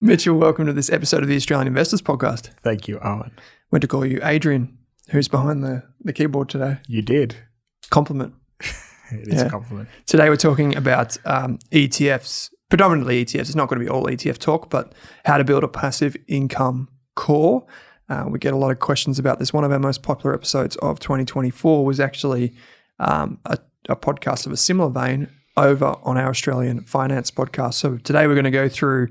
Mitchell, welcome to this episode of the Australian Investors Podcast. Thank you, Owen. Went to call you Adrian, who's behind the keyboard today. You did. Compliment. It is a compliment. Today we're talking about ETFs, predominantly ETFs. It's not going to be all ETF talk, but how to build a passive income core. We get a lot of questions about this. One of our most popular episodes of 2024 was actually a podcast of a similar vein over on our Australian Finance podcast. So today we're going to go through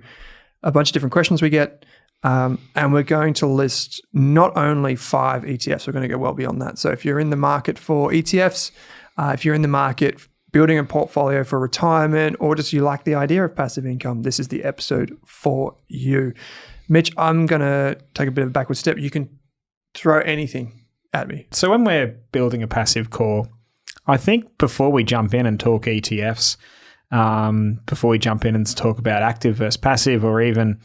a bunch of different questions we get, and we're going to list not only 5 ETFs, we're going to go well beyond that. So if you're in the market for ETFs, if you're in the market building a portfolio for retirement, or just you like the idea of passive income, this is the episode for you. Mitch, I'm going to take a bit of a backward step. You can throw anything at me. So when we're building a passive core, I think before we jump in and talk ETFs, before we jump in and talk about active versus passive, or even,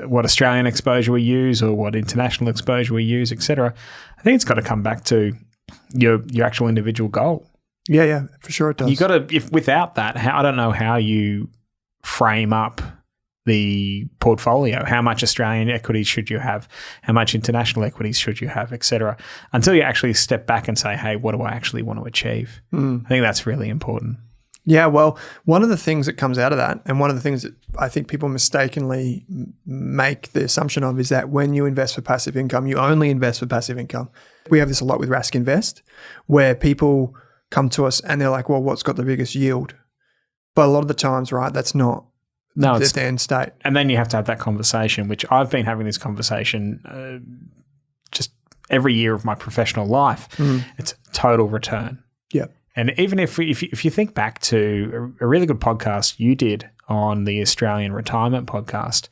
what Australian exposure we use or what international exposure we use, etc., I think it's got to come back to your actual individual goal. Yeah, for sure it does. You got to, if without that, I don't know how you frame up the portfolio. How much Australian equities should you have? How much international equities should you have, etc., until you actually step back and say, hey, what do I actually want to achieve? I think that's really important. Yeah, well, one of the things that comes out of that, and one of the things that I think people mistakenly make the assumption of, is that when you invest for passive income, you only invest for passive income. We have this a lot with Rask Invest, where people come to us and they're like, well, what's got the biggest yield? But a lot of the times, right, that's not the end state. And then you have to have that conversation, which I've been having this conversation just every year of my professional life. It's total return. Yeah. And even if you think back to a really good podcast you did on the Australian Retirement Podcast,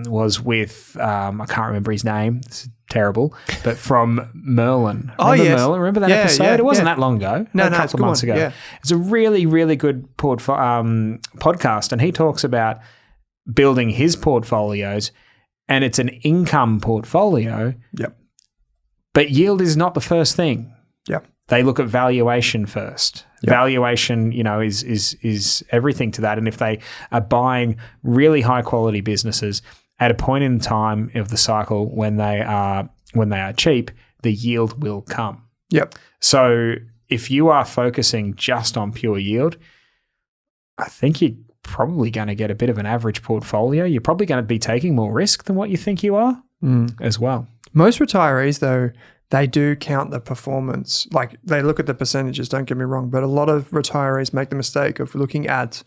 was with, I can't remember his name, it's terrible, but from Merlin. Yes. Merlin? Remember that episode? It wasn't that long ago. No, a couple of months ago. Yeah. It's a really, really good podcast, and he talks about building his portfolios, and it's an income portfolio. Yep. But yield is not the first thing. Yep. They look at valuation first. Yep. Valuation, is everything to that. And if they are buying really high quality businesses at a point in time of the cycle when they are cheap, the yield will come. Yep. So if you are focusing just on pure yield, I think you're probably going to get a bit of an average portfolio. You're probably going to be taking more risk than what you think you are as well. Most retirees, though, they do count the performance. Like, they look at the percentages, don't get me wrong, but a lot of retirees make the mistake of looking at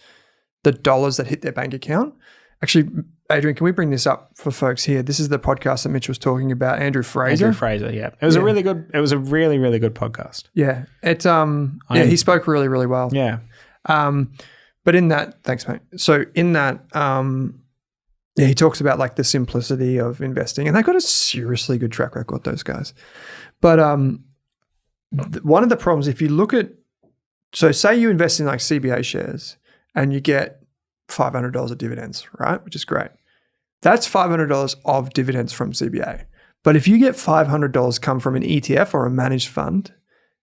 the dollars that hit their bank account. Actually, Adrian, can we bring this up for folks here? This is the podcast that Mitch was talking about, Andrew Fraser. Yeah. It was a really good podcast. Yeah. He spoke really, really well. Yeah. But in that, thanks, mate. So in that, he talks about like the simplicity of investing, and they've got a seriously good track record, those guys. But one of the problems, if you look at, so say you invest in like CBA shares and you get $500 of dividends, right? Which is great. That's $500 of dividends from CBA. But if you get $500 come from an ETF or a managed fund,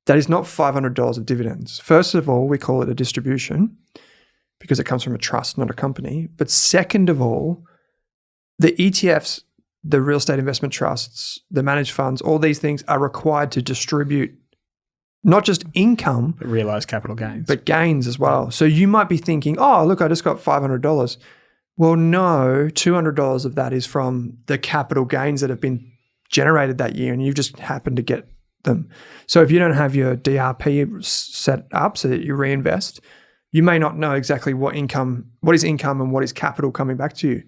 that is not $500 of dividends. First of all, we call it a distribution because it comes from a trust, not a company. But second of all, the ETFs, the real estate investment trusts, the managed funds, all these things are required to distribute not just income, but realized capital gains, but gains as well. So you might be thinking, oh, look, I just got $500. Well, no, $200 of that is from the capital gains that have been generated that year, and you just happen to get them. So if you don't have your DRP set up so that you reinvest, you may not know exactly what is income and what is capital coming back to you.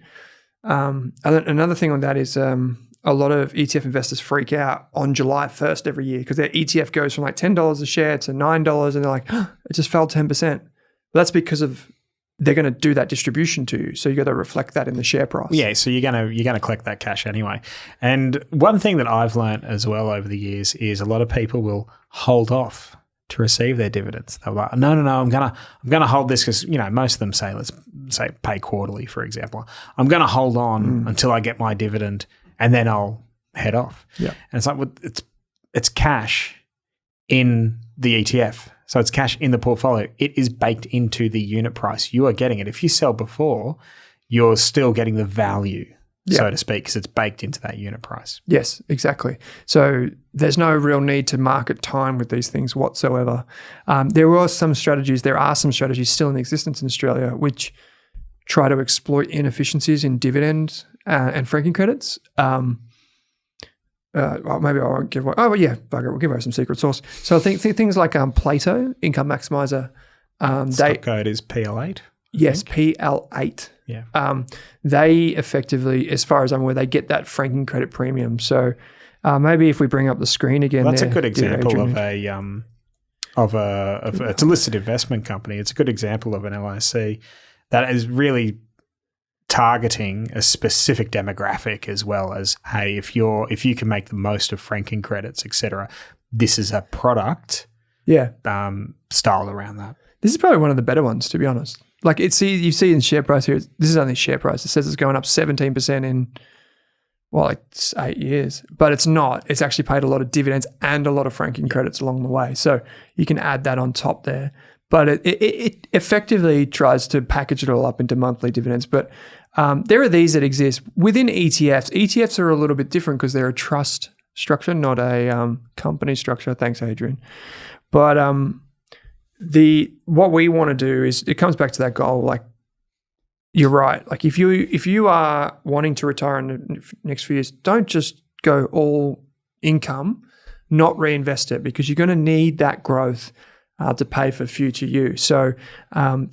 Another thing on that is a lot of ETF investors freak out on July 1st every year because their ETF goes from like $10 a share to $9, and they're like, oh, it just fell 10%. Well, that's because they're going to do that distribution to you, so you got to reflect that in the share price. Yeah, so you're going to collect that cash anyway. And one thing that I've learned as well over the years is a lot of people will hold off to receive their dividends. They're like, no, I'm gonna hold this because most of them say, let's say pay quarterly, for example. I'm gonna hold on until I get my dividend, and then I'll head off. Yeah, and it's like it's cash in the ETF, so it's cash in the portfolio. It is baked into the unit price. You are getting it. If you sell before, you're still getting the value, Yeah. so to speak, because it's baked into that unit price. Yes, exactly. So there's no real need to market time with these things whatsoever. There are some strategies still in existence in Australia which try to exploit inefficiencies in dividend and franking credits. Well, maybe I won't give away. Oh, yeah, bugger, we'll give away some secret sauce. So I think things like Plato, Income Maximizer. Stock code is PL8. Yes, PL8. Yeah. They effectively, as far as I'm aware, they get that franking credit premium. So maybe if we bring up the screen again, That's a good example of it's a listed investment company. It's a good example of an LIC that is really targeting a specific demographic as well as, hey, if you can make the most of franking credits, etc., this is a product styled around that. This is probably one of the better ones, to be honest. Like you see in share price here, this is only share price. It says it's going up 17% in, it's 8 years. But it's not. It's actually paid a lot of dividends and a lot of franking credits along the way. So you can add that on top there. But it effectively tries to package it all up into monthly dividends. But there are these that exist within ETFs. ETFs are a little bit different because they're a trust structure, not a company structure. Thanks, Adrian. But what we want to do is, it comes back to that goal. Like, you're right. Like if you are wanting to retire in the next few years, don't just go all income, not reinvest it, because you're going to need that growth to pay for future you. So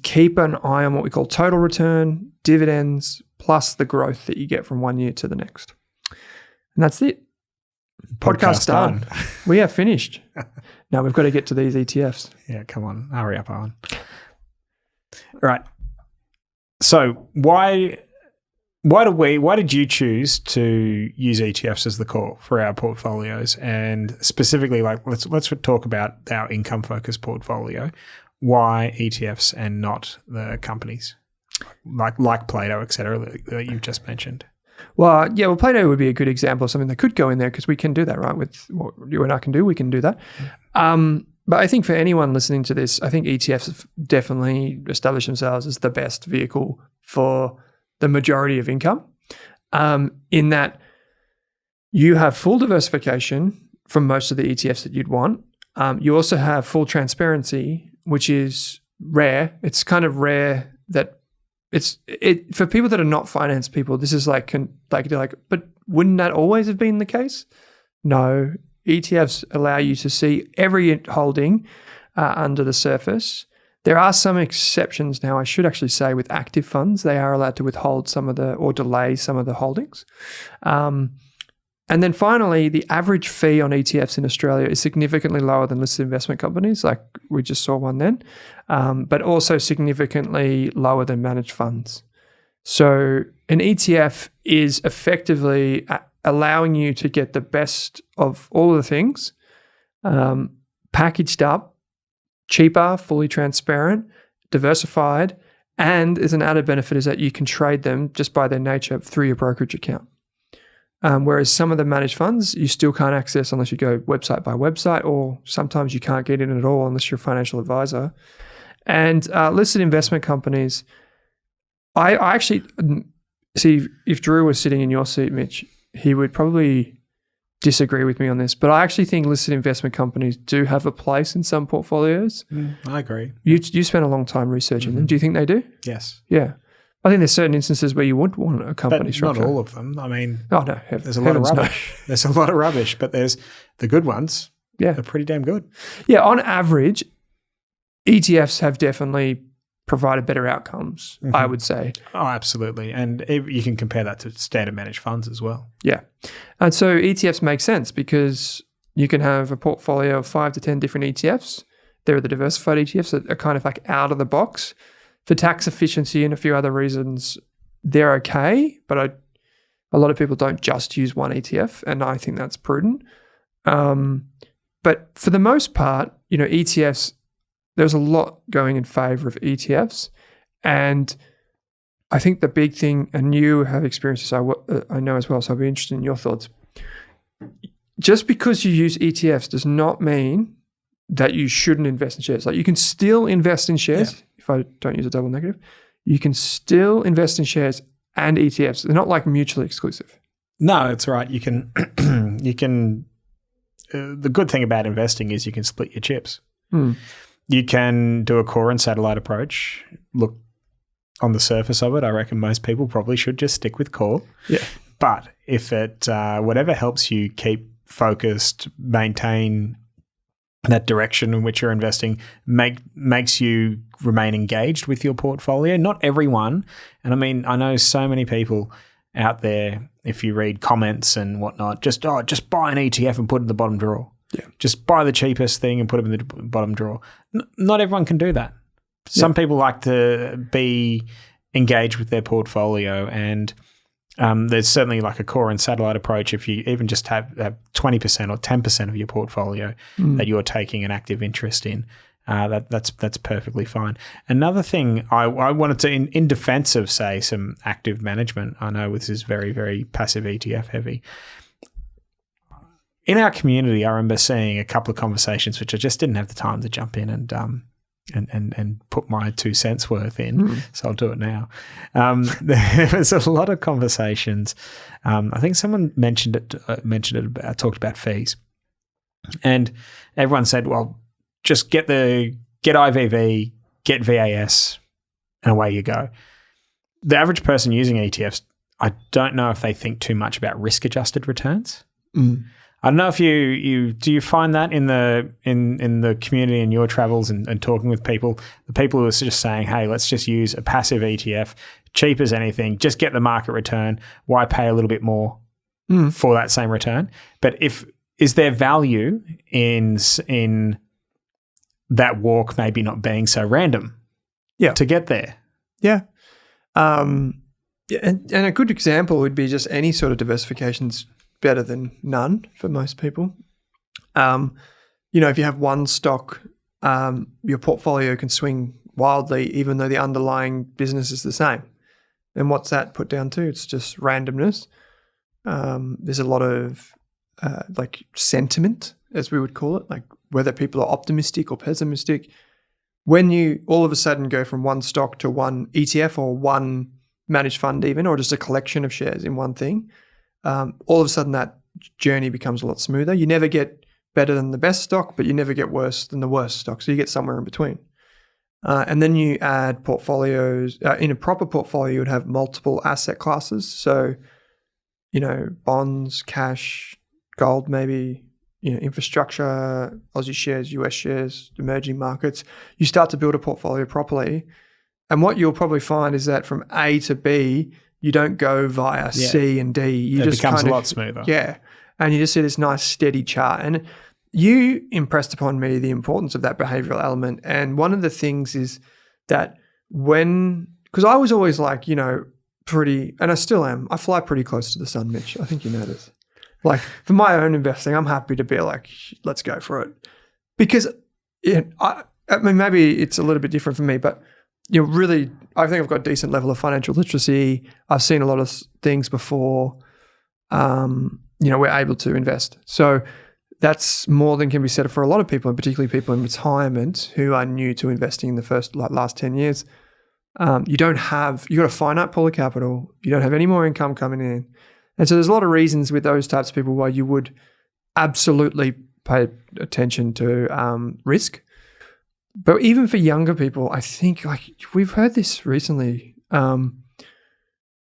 keep an eye on what we call total return, dividends, plus the growth that you get from 1 year to the next. And that's it. Podcast done. We are finished. Now we've got to get to these ETFs. Yeah, come on. Hurry up, Owen. Right. So why did you choose to use ETFs as the core for our portfolios? And specifically, like, let's talk about our income focused portfolio. Why ETFs and not the companies like Plato, et cetera, that you've just mentioned? Well, Plato would be a good example of something that could go in there, because we can do that, right? With what you and I can do, we can do that. But I think for anyone listening to this, I think ETFs have definitely established themselves as the best vehicle for the majority of income, in that you have full diversification from most of the ETFs that you'd want. You also have full transparency, which is rare. It's kind of rare that it for people that are not finance people. This is like they're like, but wouldn't that always have been the case? No, ETFs allow you to see every holding under the surface. There are some exceptions now, I should actually say, with active funds. They are allowed to withhold or delay some of the holdings. And then finally, the average fee on ETFs in Australia is significantly lower than listed investment companies, like we just saw one then, but also significantly lower than managed funds. So an ETF is effectively allowing you to get the best of all of the things, packaged up, cheaper, fully transparent, diversified, and as an added benefit is that you can trade them just by their nature through your brokerage account. Whereas some of the managed funds you still can't access unless you go website by website, or sometimes you can't get in at all unless you're a financial advisor. And listed investment companies, I actually see, if Drew was sitting in your seat, Mitch, he would probably disagree with me on this, but I actually think listed investment companies do have a place in some portfolios. I agree. You spent a long time researching them. Do you think they do? Yes. Yeah. I think there's certain instances where you would want a company but structure. Not all of them. I mean, there's a lot of rubbish. No. There's a lot of rubbish, but there's the good ones. Yeah. They're pretty damn good. Yeah, on average, ETFs have definitely provided better outcomes, I would say. Oh, absolutely. And you can compare that to standard managed funds as well. Yeah. And so ETFs make sense because you can have a portfolio of 5 to 10 different ETFs. There are the diversified ETFs that are kind of like out of the box. For tax efficiency and a few other reasons, they're okay, but a lot of people don't just use one ETF, and I think that's prudent. But for the most part, ETFs, there's a lot going in favor of ETFs, and I think the big thing, and you have experienced this, I know as well, so I'd be interested in your thoughts. Just because you use ETFs does not mean that you shouldn't invest in shares. Like, you can still invest in shares. Yeah. If I don't use a double negative, you can still invest in shares and ETFs. They're not like mutually exclusive. No, it's right. You can, the good thing about investing is you can split your chips. You can do a core and satellite approach. Look, on the surface of it, I reckon most people probably should just stick with core. Yeah. But if it, whatever helps you keep focused, maintain that direction in which you're investing, makes you remain engaged with your portfolio. Not everyone, and I mean, I know so many people out there, if you read comments and whatnot, just buy an ETF and put it in the bottom drawer. Yeah. Just buy the cheapest thing and put it in the bottom drawer. Not everyone can do that. Some people like to be engaged with their portfolio, and there's certainly like a core and satellite approach. If you even just have 20% or 10% of your portfolio that you're taking an active interest in, that's perfectly fine. Another thing I wanted to, in defense of, say, some active management, I know this is very, very passive ETF heavy. In our community, I remember seeing a couple of conversations which I just didn't have the time to jump in and put my 2 cents worth in, so I'll do it now. There was a lot of conversations. I think someone mentioned it, talked about fees, and everyone said, "Well, just get IVV, get VAS, and away you go." The average person using ETFs, I don't know if they think too much about risk-adjusted returns. I don't know if you find that in the community, in your travels and talking with people, the people who are just saying, hey, let's just use a passive ETF, cheap as anything, just get the market return. Why pay a little bit more for that same return? But is there value in that walk maybe not being so random to get there? Yeah. And a good example would be just any sort of diversification's better than none for most people. If you have one stock, your portfolio can swing wildly even though the underlying business is the same. And what's that put down to? It's just randomness. There's a lot of like sentiment, as we would call it, like whether people are optimistic or pessimistic. When you all of a sudden go from one stock to one ETF or one managed fund even, or just a collection of shares in one thing, all of a sudden that journey becomes a lot smoother. You never get better than the best stock, but you never get worse than the worst stock. So you get somewhere in between. And then you add portfolios. In a proper portfolio, you would have multiple asset classes. So, bonds, cash, gold, maybe, infrastructure, Aussie shares, US shares, emerging markets. You start to build a portfolio properly. And what you'll probably find is that from A to B, you don't go via C and D. It becomes a lot smoother. Yeah. And you just see this nice steady chart. And you impressed upon me the importance of that behavioral element. And one of the things is that because I was always like, pretty, and I still am, I fly pretty close to the sun, Mitch. I think you know this. Like for my own investing, I'm happy to be like, let's go for it. Because I mean, maybe it's a little bit different for me, but really, I think I've got a decent level of financial literacy. I've seen a lot of things before. We're able to invest. So that's more than can be said for a lot of people, and particularly people in retirement who are new to investing in the last 10 years. You got a finite pool of capital. You don't have any more income coming in. And so there's a lot of reasons with those types of people why you would absolutely pay attention to risk. But even for younger people, I think like we've heard this recently.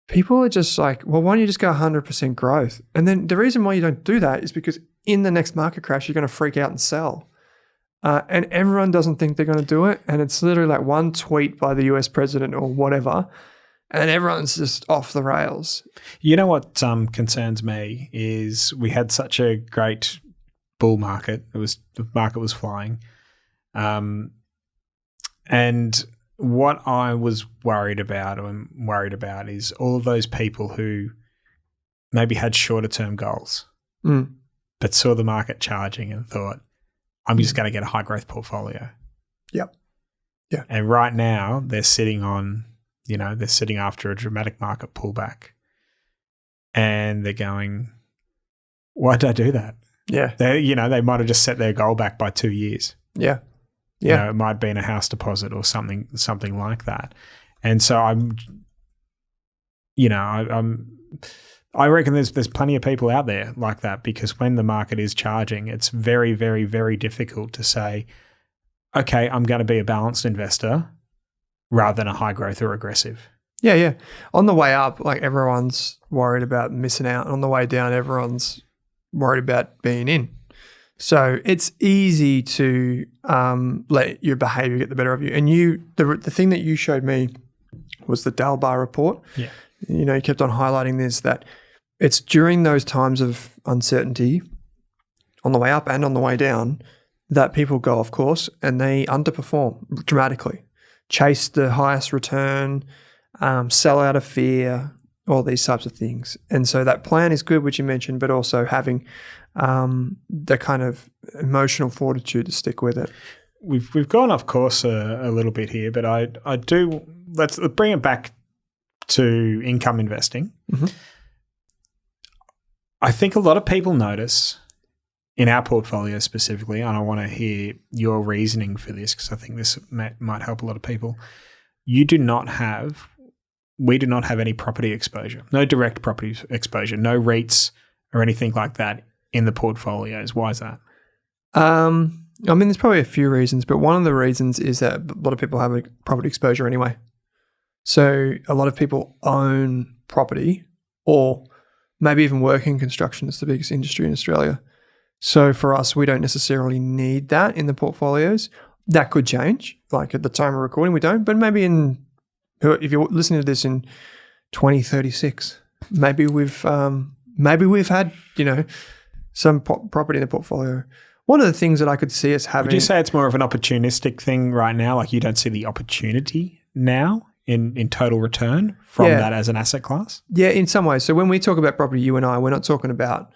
People are just like, well, why don't you just go 100% growth? And then the reason why you don't do that is because in the next market crash, you're going to freak out and sell. And everyone doesn't think they're going to do it. And it's literally like one tweet by the US president or whatever, and everyone's just off the rails. You know what concerns me is we had such a great bull market. The market was flying. And what I was worried about is all of those people who maybe had shorter term goals, but saw the market charging and thought, I'm just going to get a high growth portfolio. Yep. Yeah. And right now they're sitting after a dramatic market pullback and they're going, why did I do that? Yeah. They might have just set their goal back by 2 years. Yeah. Yeah. It might be in a house deposit or something like that. And so I reckon there's plenty of people out there like that, because when the market is charging, it's very, very, very difficult to say, okay, I'm going to be a balanced investor rather than a high growth or aggressive. Yeah. On the way up, like everyone's worried about missing out. On the way down, everyone's worried about being in. So it's easy to let your behavior get the better of you. And the thing that you showed me was the Dalbar report. Yeah. You kept on highlighting this, that it's during those times of uncertainty on the way up and on the way down that people go off course and they underperform dramatically, chase the highest return, sell out of fear, all these types of things. And so that plan is good, which you mentioned, but also having the kind of emotional fortitude to stick with it. We've gone off course a little bit here, but I do, let's bring it back to income investing. Mm-hmm. I think a lot of people notice in our portfolio specifically, and I want to hear your reasoning for this because I think this might help a lot of people. We do not have any property exposure, no direct property exposure, no REITs or anything like that in the portfolios. Why is that? There's probably a few reasons, but one of the reasons is that a lot of people have a property exposure anyway. So a lot of people own property, or maybe even work in construction. It's the biggest industry in Australia. So for us, we don't necessarily need that in the portfolios. That could change. Like at the time of recording, we don't. But maybe if you're listening to this in 2036, maybe we've had some property in the portfolio. One of the things that I could see us having. Would you say it's more of an opportunistic thing right now? Like you don't see the opportunity now in total return from that as an asset class? Yeah, in some ways. So when we talk about property, you and I, we're not talking about.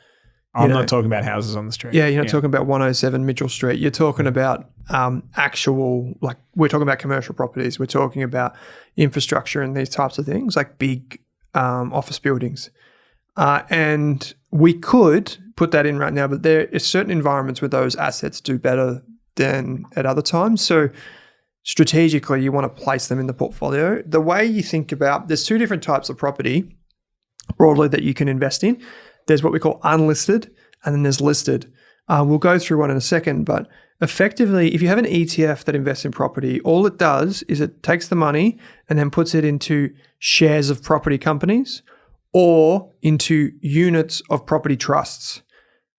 I'm not talking about houses on the street. Yeah, you're not talking about 107 Mitchell Street. You're talking about actual, like we're talking about commercial properties. We're talking about infrastructure and these types of things, like big office buildings. And we could put that in right now, but there are certain environments where those assets do better than at other times. So strategically, you want to place them in the portfolio. The way you think about, there's two different types of property broadly that you can invest in. There's what we call unlisted, and then there's listed. We'll go through one in a second, but effectively, if you have an ETF that invests in property, all it does is it takes the money and then puts it into shares of property companies or into units of property trusts.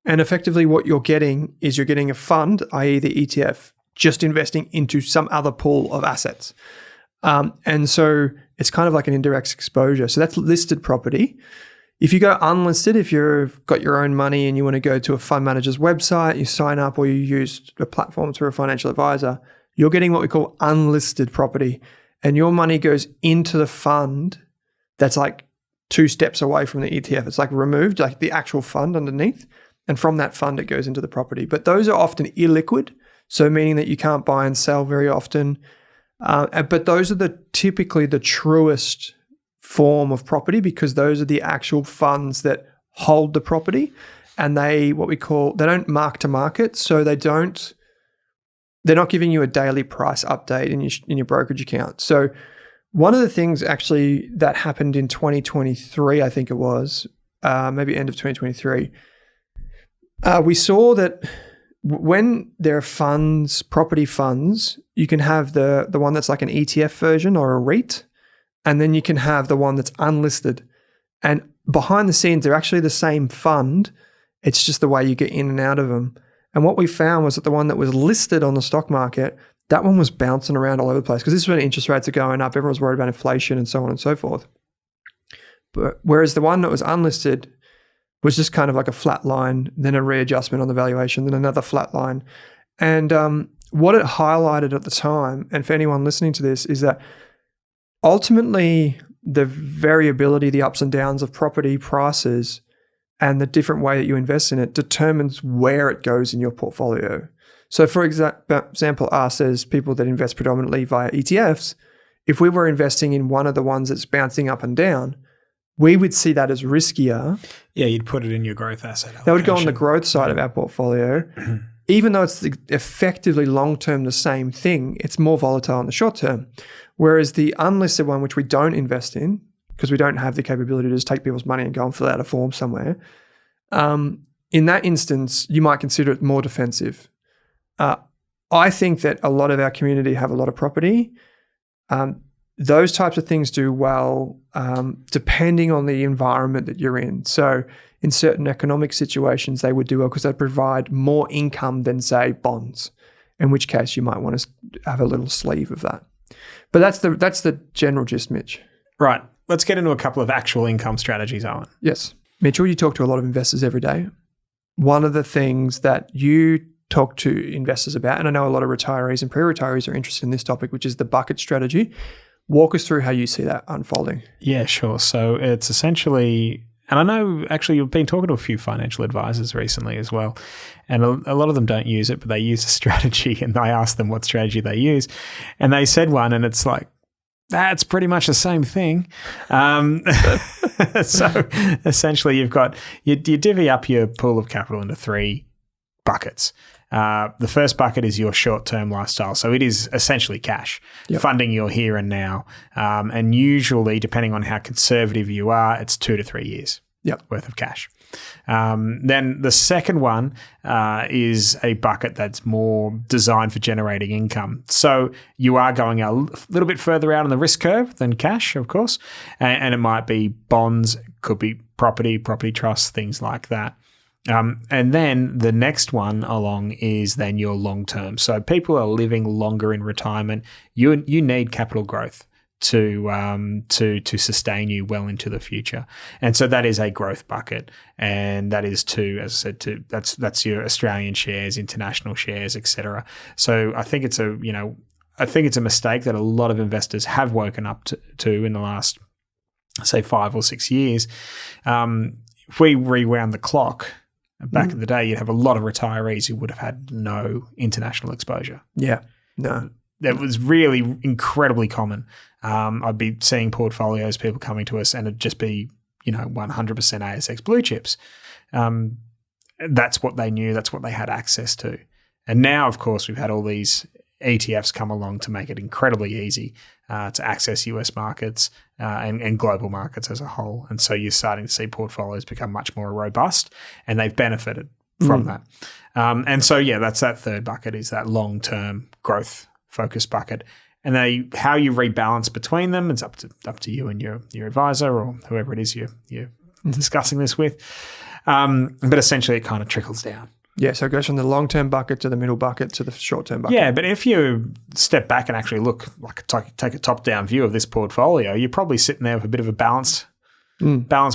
And effectively what you're getting is you're getting a fund, i.e. the ETF, just investing into some other pool of assets. And so it's kind of like an indirect exposure. So that's listed property. If you go unlisted, if you've got your own money and you want to go to a fund manager's website, you sign up or you use a platform through a financial advisor, you're getting what we call unlisted property. And your money goes into the fund that's like 2 steps away from the ETF. It's like removed, like the actual fund underneath. And from that fund, it goes into the property. But those are often illiquid, so meaning that you can't buy and sell very often. But those are typically the truest form of property because those are the actual funds that hold the property, and they don't mark to market, so they're not giving you a daily price update in your brokerage account. So one of the things actually that happened in 2023, I think it was, maybe end of 2023, we saw that when there are funds, property funds, you can have the one that's like an ETF version or a REIT, and then you can have the one that's unlisted. And behind the scenes, they're actually the same fund. It's just the way you get in and out of them. And what we found was that the one that was listed on the stock market, that one was bouncing around all over the place because this is when interest rates are going up. Everyone's worried about inflation and so on and so forth. But whereas the one that was unlisted was just kind of like a flat line, then a readjustment on the valuation, then another flat line. And what it highlighted at the time, and for anyone listening to this, is that ultimately the variability, the ups and downs of property prices and the different way that you invest in it determines where it goes in your portfolio. So for example, us as people that invest predominantly via ETFs, if we were investing in one of the ones that's bouncing up and down, we would see that as riskier. Yeah, you'd put it in your growth asset allocation. That would go on the growth side of our portfolio. even though it's effectively long-term the same thing, it's more volatile in the short term. Whereas the unlisted one, which we don't invest in because we don't have the capability to just take people's money and go and fill out a form somewhere, in that instance, you might consider it more defensive. I think that a lot of our community have a lot of property. Those types of things do well depending on the environment that you're in. So in certain economic situations, they would do well because they provide more income than, say, bonds, in which case you might want to have a little sleeve of that. But that's the general gist, Mitch. Right. Let's get into a couple of actual income strategies, Owen. Yes. Mitchell, you talk to a lot of investors every day. One of the things that you talk to investors about, and I know a lot of retirees and pre-retirees are interested in this topic, which is the bucket strategy. Walk us through how you see that unfolding. Yeah, sure. So it's essentially, and I know actually you've been talking to a few financial advisors recently as well, and a lot of them don't use it, but they use a strategy, and I asked them what strategy they use, and they said one, and it's like, that's pretty much the same thing. So essentially you divvy up your pool of capital into 3 buckets. The first bucket is your short-term lifestyle. So it is essentially cash, funding your here and now. And usually, depending on how conservative you are, it's 2 to 3 years worth of cash. Then the second one is a bucket that's more designed for generating income. So you are going a little bit further out on the risk curve than cash, of course. And it might be bonds, could be property trusts, things like that. And then the next one along is then your long term. So people are living longer in retirement. You need capital growth to sustain you well into the future. And so that is a growth bucket, and that is as I said, that's your Australian shares, international shares, etc. So I think it's a mistake that a lot of investors have woken up to in the last, say, 5 or 6 years. If we rewound the clock, back in the day, you'd have a lot of retirees who would have had no international exposure. Yeah, no. That was really incredibly common. I'd be seeing portfolios, people coming to us, and it'd just be, 100% ASX blue chips. That's what they knew. That's what they had access to. And now, of course, we've had all these ETFs come along to make it incredibly easy to access US markets and global markets as a whole. And so you're starting to see portfolios become much more robust, and they've benefited from that. And so, that's that third bucket, is that long-term growth focus bucket. And how you rebalance between them, it's up to you and your advisor or whoever it is you're discussing this with. But essentially it kind of trickles down. Yeah, so it goes from the long-term bucket to the middle bucket to the short-term bucket. Yeah, but if you step back and actually look, take a top-down view of this portfolio, you're probably sitting there with a bit of a balanced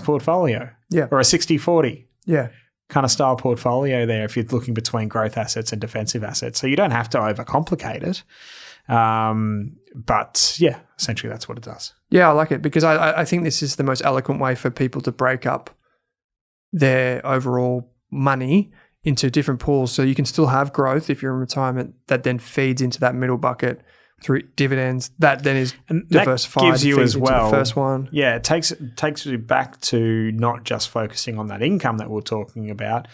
portfolio. Yeah. Or a 60-40. Yeah. Kind of style portfolio there if you're looking between growth assets and defensive assets. So you don't have to overcomplicate it. But yeah, essentially that's what it does. Yeah, I like it because I think this is the most eloquent way for people to break up their overall money into different pools. So you can still have growth if you're in retirement that then feeds into that middle bucket through dividends. That then is diversified. That gives you as well. The first one. Yeah, it takes you back to not just focusing on that income that we're talking about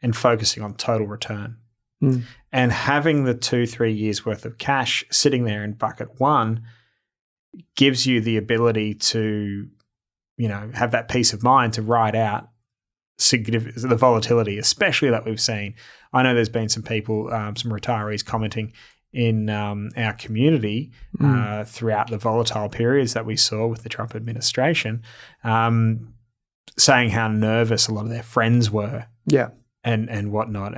and focusing on total return. And having the 2-3 years worth of cash sitting there in bucket one gives you the ability to, have that peace of mind to ride out the volatility, especially that we've seen. I know there's been some people, some retirees commenting in our community throughout the volatile periods that we saw with the Trump administration, saying how nervous a lot of their friends were. Yeah. And whatnot.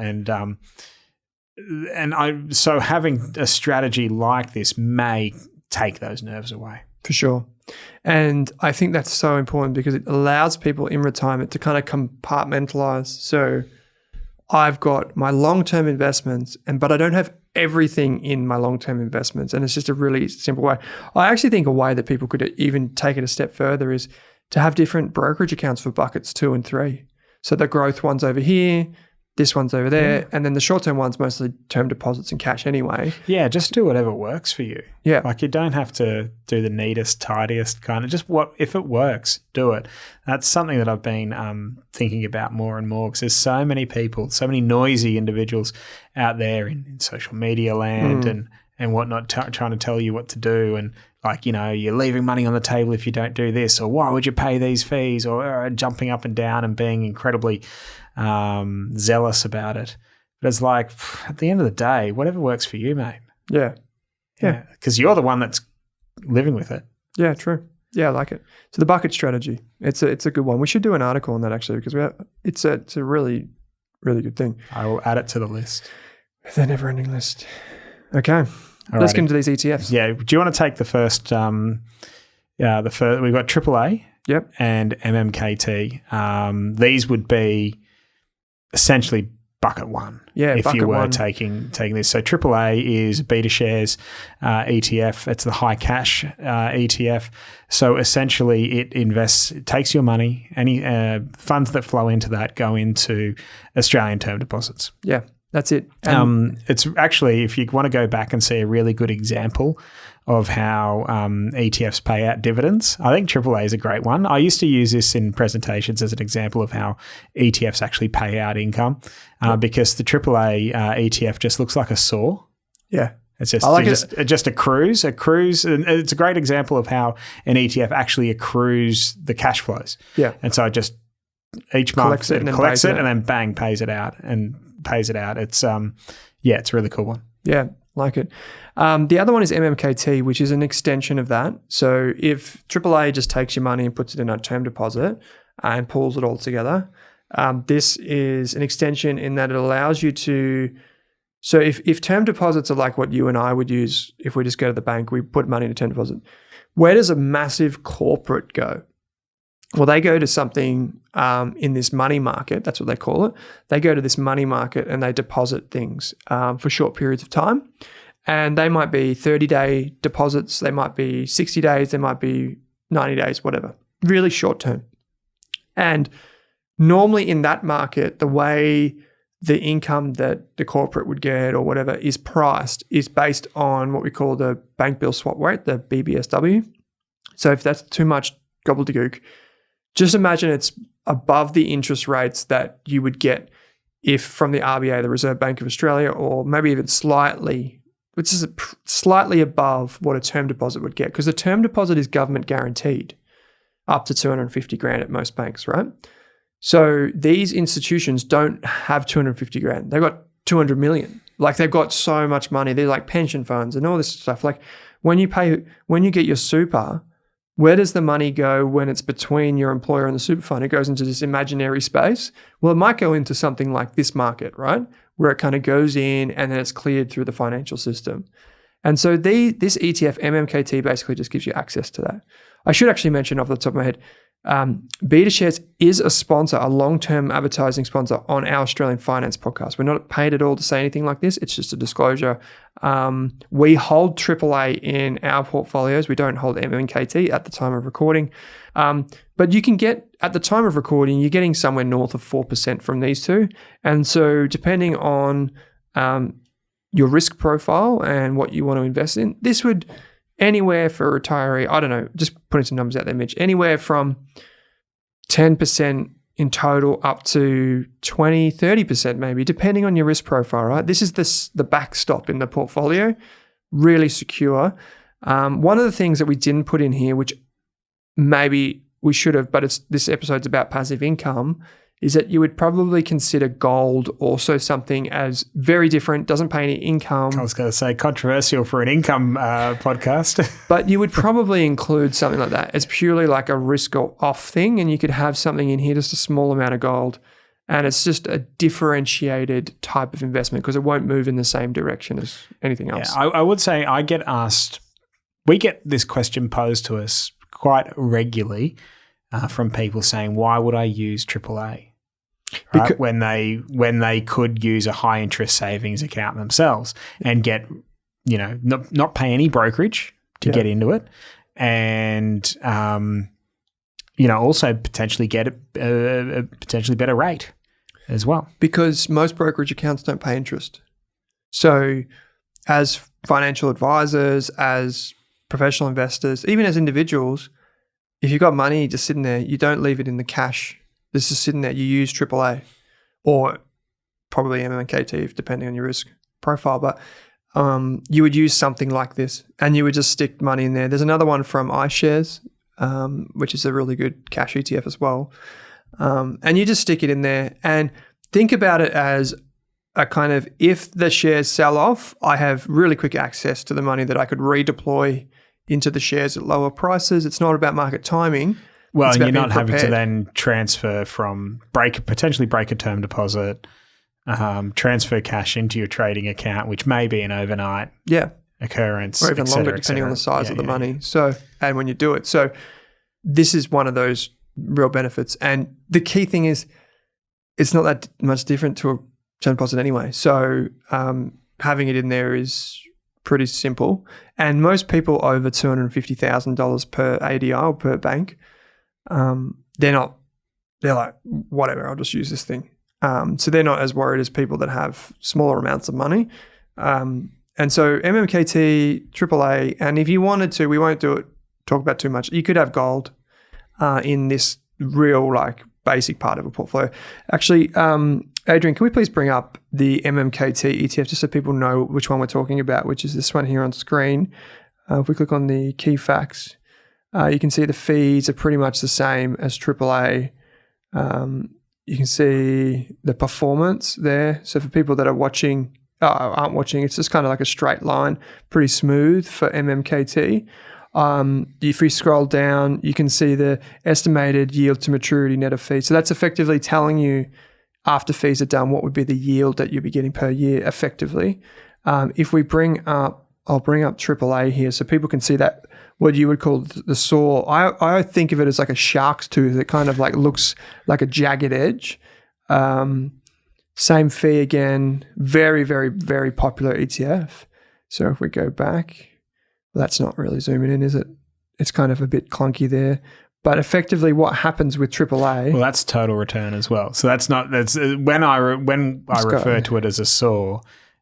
So having a strategy like this may take those nerves away. For sure. And I think that's so important because it allows people in retirement to kind of compartmentalize. So I've got my long-term investments, but I don't have everything in my long-term investments. And it's just a really simple way. I actually think a way that people could even take it a step further is to have different brokerage accounts for buckets 2 and 3. So the growth one's over here, This one's over there. And then the short-term one's mostly term deposits and cash anyway. Yeah, just do whatever works for you. Yeah. Like you don't have to do the neatest, tidiest kind of just if it works, do it. That's something that I've been thinking about more and more because there's so many people, so many noisy individuals out there in social media land and whatnot trying to tell you what to do and like, you're leaving money on the table if you don't do this or why would you pay these fees or jumping up and down and being incredibly zealous about it. But it's like at the end of the day, whatever works for you, mate. Yeah. Because you're the one that's living with it. Yeah, true. Yeah, I like it. So the bucket strategy, it's a good one. We should do an article on that actually because it's a really, really good thing. I will add it to the list. The never-ending list. Okay. Let's get into these ETFs. Yeah. Do you want to take the first? We've got AAA. Yep. And MMKT. These would be essentially bucket one. Yeah. If you were one. taking this. So AAA is beta shares ETF. It's the high cash ETF. So essentially, it takes your money. Any funds that flow into that go into Australian term deposits. Yeah. That's it. It's actually, if you want to go back and see a really good example of how ETFs pay out dividends, I think AAA is a great one. I used to use this in presentations as an example of how ETFs actually pay out income because the AAA ETF just looks like a saw. Yeah. It's just it just accrues. And it's a great example of how an ETF actually accrues the cash flows. Yeah. And so it just each month it collects it and then bang, pays it out. It's it's a really cool one. Yeah, like it. The other one is MMKT, which is an extension of that. So if AAA just takes your money and puts it in a term deposit and pulls it all together, this is an extension in that it allows you to. So if term deposits are like what you and I would use, if we just go to the bank, we put money in a term deposit. Where does a massive corporate go? Well, they go to something in this money market. That's what they call it. They go to this money market and they deposit things for short periods of time. And they might be 30-day deposits. They might be 60 days. They might be 90 days, whatever. Really short term. And normally in that market, the way the income that the corporate would get or whatever is priced is based on what we call the bank bill swap rate, the BBSW. So if that's too much gobbledygook, just imagine it's above the interest rates that you would get if from the RBA, the Reserve Bank of Australia, or maybe even slightly above what a term deposit would get, because a term deposit is government guaranteed up to 250 grand at most banks, right? So these institutions don't have 250 grand. They've got 200 million. Like they've got so much money. They're like pension funds and all this stuff. Like when you get your super, where does the money go when it's between your employer and the super fund? It goes into this imaginary space. Well, it might go into something like this market, right? Where it kind of goes in and then it's cleared through the financial system. And so this ETF, MMKT, basically just gives you access to that. I should actually mention off the top of my head, Beta Shares is a sponsor, a long-term advertising sponsor on our Australian Finance podcast. We're not paid at all to say anything like this. It's just a disclosure. We hold AAA in our portfolios. We don't hold MMKT at the time of recording. But you can get, at the time of recording, you're getting somewhere north of 4% from these two. And so depending on your risk profile and what you want to invest in, this would anywhere for a retiree, I don't know, just putting some numbers out there, Mitch, anywhere from 10% in total up to 20, 30% maybe, depending on your risk profile, right? This is the backstop in the portfolio, really secure. One of the things that we didn't put in here, which maybe we should have, but this episode's about passive income, is that you would probably consider gold also something as very different, doesn't pay any income. I was going to say controversial for an income podcast. But you would probably include something like that as purely like a risk off thing, and you could have something in here, just a small amount of gold, and it's just a differentiated type of investment because it won't move in the same direction as anything else. Yeah, I would say we get this question posed to us quite regularly from people saying, why would I use AAA? Right? When they could use a high interest savings account themselves and get, not pay any brokerage to get into it, and also potentially get a potentially better rate. as well. Because most brokerage accounts don't pay interest. So as financial advisors, as professional investors, even as individuals, if you've got money just sitting there, you don't leave it in the cash. This is sitting there. You use AAA or probably MMKT, depending on your risk profile. But you would use something like this and you would just stick money in there. There's another one from iShares, which is a really good cash ETF as well. And you just stick it in there and think about it as a kind of, if the shares sell off, I have really quick access to the money that I could redeploy into the shares at lower prices. It's not about market timing. Well, and you're not having to then transfer from potentially break a term deposit, transfer cash into your trading account, which may be an overnight occurrence. Or even longer, depending on the size of the money. So, and when you do it. So this is one of those real benefits. And the key thing is it's not that much different to a term deposit anyway. So having it in there is pretty simple. And most people over $250,000 per ADI or per bank, they're like, whatever, I'll just use this thing. So they're not as worried as people that have smaller amounts of money. And so MMKT, AAA, and if you wanted to, we won't talk about too much. You could have gold in this real like basic part of a portfolio. Actually, Adrian, can we please bring up the MMKT ETF just so people know which one we're talking about, which is this one here on screen. If we click on the key facts, you can see the fees are pretty much the same as AAA. You can see the performance there. So for people that are watching, aren't watching, it's just kind of like a straight line, pretty smooth for MMKT. If we scroll down, you can see the estimated yield to maturity net of fees. So that's effectively telling you after fees are done, what would be the yield that you'll be getting per year effectively. If we I'll bring up AAA here so people can see that, what you would call the saw. I think of it as like a shark's tooth. It kind of like looks like a jagged edge. Same fee again, very, very, very popular ETF. So if we go back, well, that's not really zooming in, is it? It's kind of a bit clunky there. But effectively, what happens with AAA? Well, that's total return as well. So that's when I refer to it as a saw,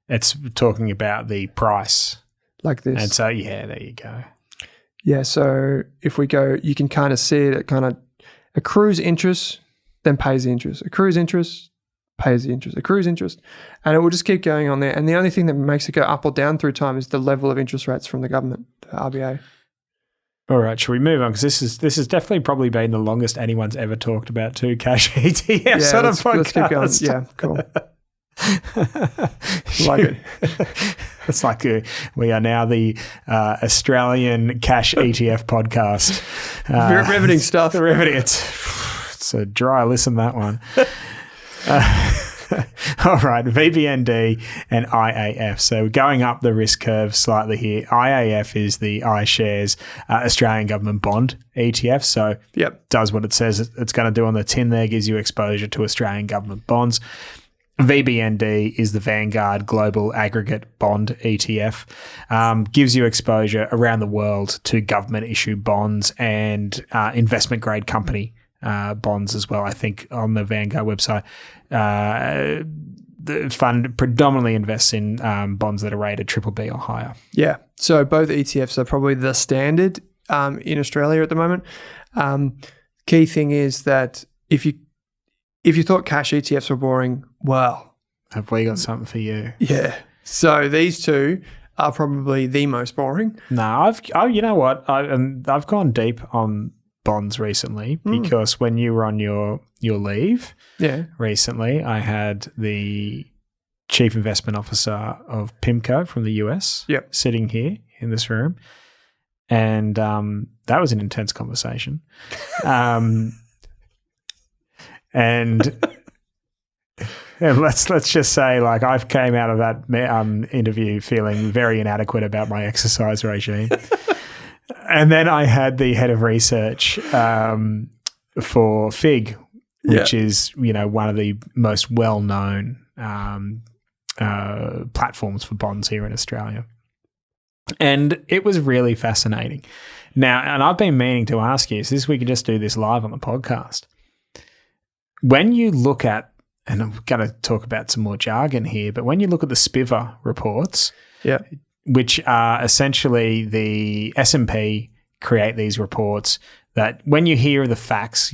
it's talking about the price like this. And so there you go. Yeah. So if we go, you can kind of see it. It kind of accrues interest, then pays the interest. Accrues interest, pays the interest. Accrues interest, and it will just keep going on there. And the only thing that makes it go up or down through time is the level of interest rates from the government, the RBA. All right, shall we move on? Because this has definitely probably been the longest anyone's ever talked about two cash ETFs on a podcast. Let's keep going. Yeah, cool. Like it. It's like we are now the Australian cash ETF podcast. Riveting stuff. Riveting. It's a dry listen, that one. All right, VBND and IAF. So going up the risk curve slightly here. IAF is the iShares Australian Government Bond ETF. So does what it says it's going to do on the tin there, gives you exposure to Australian government bonds. VBND is the Vanguard Global Aggregate Bond ETF. Gives you exposure around the world to government-issued bonds and investment-grade company bonds as well. I think on the Vanguard website, the fund predominantly invests in bonds that are rated BBB or higher. Yeah. So both ETFs are probably the standard in Australia at the moment. Key thing is that if you thought cash ETFs were boring, well, have we got something for you? Yeah. So these two are probably the most boring. No, you know what? I've gone deep on bonds recently because when you were on your leave recently, I had the chief investment officer of PIMCO from the US sitting here in this room. And that was an intense conversation. And let's just say, like, I've came out of that interview feeling very inadequate about my exercise regime. And then I had the head of research for FIG, which is, one of the most well-known platforms for bonds here in Australia. And it was really fascinating. Now, and I've been meaning to ask you, so we could just do this live on the podcast. When you look at and I'm going to talk about some more jargon here, but when you look at the SPIVA reports, which are essentially the S&P create these reports that when you hear the facts,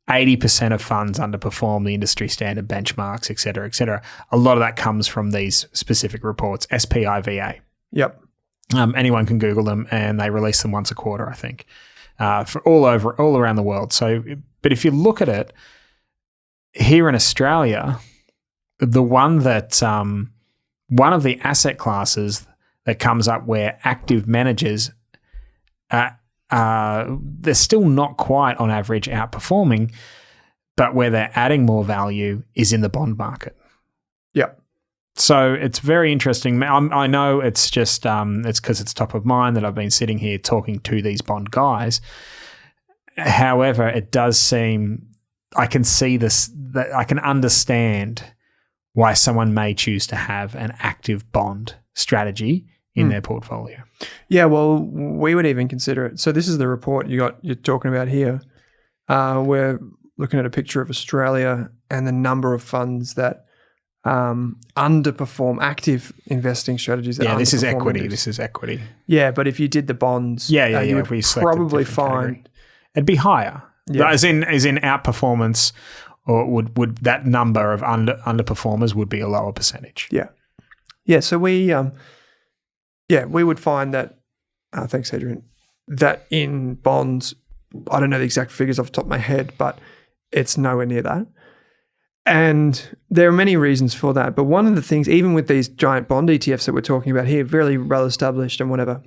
80% of funds underperform the industry standard benchmarks, et cetera, et cetera. A lot of that comes from these specific reports, SPIVA. Yep. Anyone can Google them, and they release them once a quarter, I think, for all around the world. So, but if you look at it here in Australia, the one that one of the asset classes that comes up where active managers they're still not quite on average outperforming, but where they're adding more value is in the bond market. Yep. So it's very interesting. I know it's just it's because it's top of mind that I've been sitting here talking to these bond guys. However, it does seem I can see this, that I can understand why someone may choose to have an active bond strategy in their portfolio. Yeah, well, we would even consider it. So this is the report you're talking about here. We're looking at a picture of Australia and the number of funds that underperform active investing strategies. That this is equity. index. This is equity. Yeah, but if you did the bonds, you would probably find it'd be higher. Yeah. As in outperformance, or would that number of underperformers would be a lower percentage. Yeah. Yeah. So we would find that. Thanks, Adrian. That in bonds, I don't know the exact figures off the top of my head, but it's nowhere near that. And there are many reasons for that. But one of the things, even with these giant bond ETFs that we're talking about here, very well established and whatever,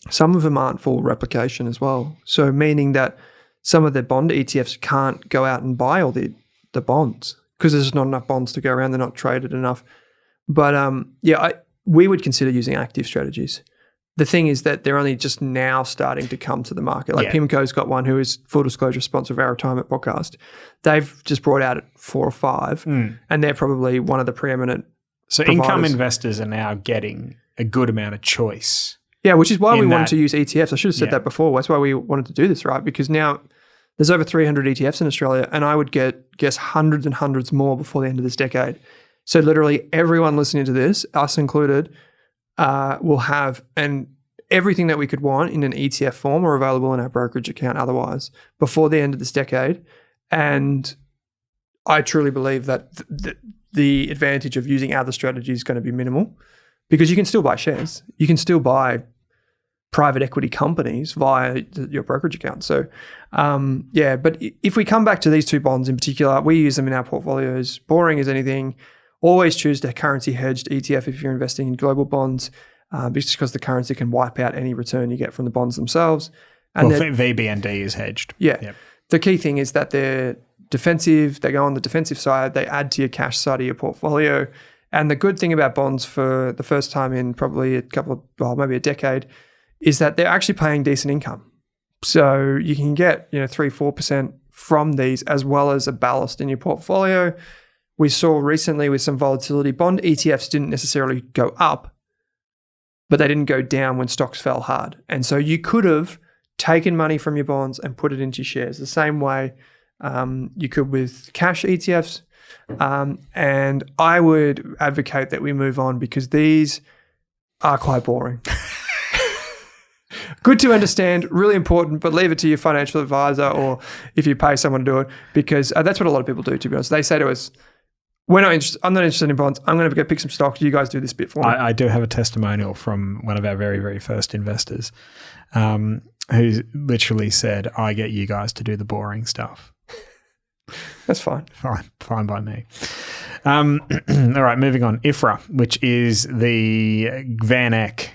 some of them aren't full replication as well. So meaning that some of the bond ETFs can't go out and buy all the bonds because there's not enough bonds to go around. They're not traded enough. But we would consider using active strategies. The thing is that they're only just now starting to come to the market. Like PIMCO's got one who is, full disclosure, sponsor of our retirement podcast. They've just brought out 4 or 5 and they're probably one of the preeminent providers. Income investors are now getting a good amount of choice. Yeah, which is why we wanted to use ETFs. I should have said that before. That's why we wanted to do this, right? Because now there's over 300 ETFs in Australia and I would guess hundreds and hundreds more before the end of this decade. So literally everyone listening to this, us included, will have everything that we could want in an ETF form or available in our brokerage account otherwise before the end of this decade. And I truly believe that the advantage of using other strategies is going to be minimal because you can still buy shares. You can still buy private equity companies via your brokerage account. So, but if we come back to these 2 bonds in particular, we use them in our portfolios. Boring as anything. Always choose the currency hedged ETF if you're investing in global bonds, because the currency can wipe out any return you get from the bonds themselves. And VBND is hedged. Yeah. Yep. The key thing is that they're defensive. They go on the defensive side. They add to your cash side of your portfolio. And the good thing about bonds for the first time in probably maybe a decade is that they're actually paying decent income. So you can get 3-4% from these as well as a ballast in your portfolio. We saw recently with some volatility, bond ETFs didn't necessarily go up, but they didn't go down when stocks fell hard. And so you could have taken money from your bonds and put it into shares the same way you could with cash ETFs. And I would advocate that we move on because these are quite boring. Good to understand, really important, but leave it to your financial advisor or if you pay someone to do it because that's what a lot of people do, to be honest. They say to us, I'm not interested in bonds. I'm going to go pick some stocks. You guys do this bit for me. I do have a testimonial from one of our very, very first investors who literally said, I get you guys to do the boring stuff. That's fine. Fine by me. All right, moving on. IFRA, which is the Van Eck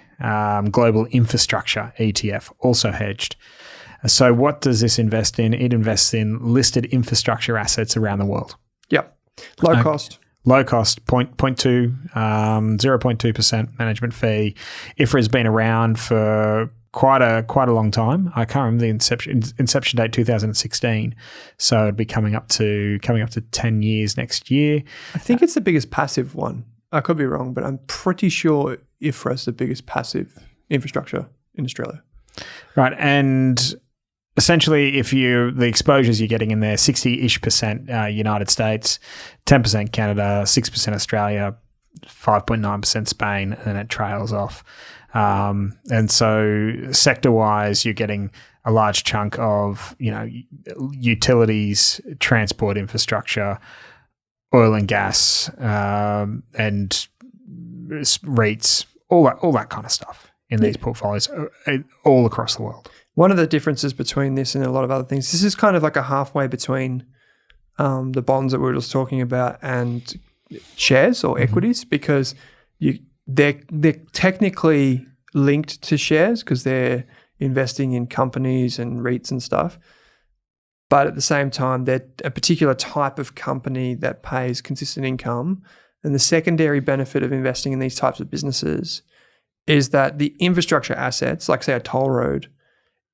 Global Infrastructure ETF, also hedged. So what does this invest in? It invests in listed infrastructure assets around the world. Yep. Low cost, 0.2% management fee. IFRA has been around for quite a long time. I can't remember the inception date, 2016. So it'd be coming up to 10 years next year. I think it's the biggest passive one. I could be wrong, but I'm pretty sure IFRA is the biggest passive infrastructure in Australia. Right, and essentially, if the exposures you're getting in there, 60-ish% United States, 10% Canada, 6% Australia, 5.9% Spain, and then it trails off. And so sector-wise, you're getting a large chunk of, utilities, transport infrastructure, oil and gas, and REITs, all that kind of stuff in these portfolios all across the world. One of the differences between this and a lot of other things, this is kind of like a halfway between the bonds that we were just talking about and shares or equities, because they're technically linked to shares because they're investing in companies and REITs and stuff. But at the same time, they're a particular type of company that pays consistent income. And the secondary benefit of investing in these types of businesses is that the infrastructure assets, like say a toll road,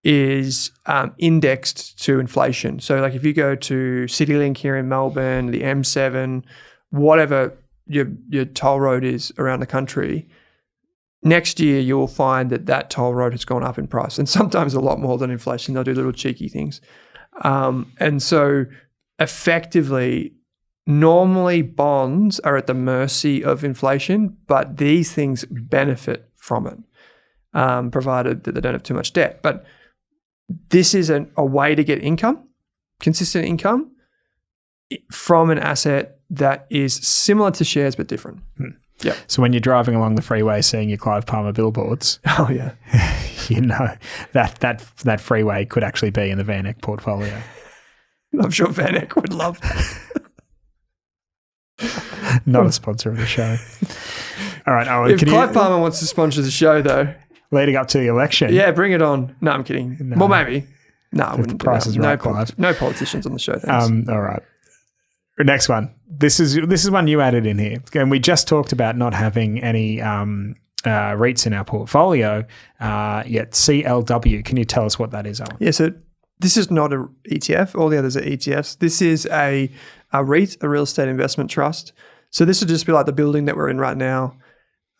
is indexed to inflation. So like if you go to CityLink here in Melbourne, the M7, whatever your toll road is around the country, next year you'll find that toll road has gone up in price, and sometimes a lot more than inflation. They'll do little cheeky things. And so effectively, normally bonds are at the mercy of inflation, but these things benefit from it, provided that they don't have too much debt. But this is a way to get income, consistent income, from an asset that is similar to shares but different. Yeah. So when you're driving along the freeway seeing your Clive Palmer billboards, oh yeah, that freeway could actually be in the Van Eck portfolio. I'm sure Van Eck would love that. Not a sponsor of the show. All right, Owen. If Clive Palmer wants to sponsor the show, though, leading up to the election, yeah, bring it on. No, I'm kidding. No. Well, maybe. No, I wouldn't. The price is right, Clive. No politicians on the show. Thanks. All right. Next one. This is one you added in here, and we just talked about not having any REITs in our portfolio. Yet CLW. Can you tell us what that is, Owen? Yeah. So this is not a ETF. All the others are ETFs. This is a REIT, a real estate investment trust. So this would just be like the building that we're in right now.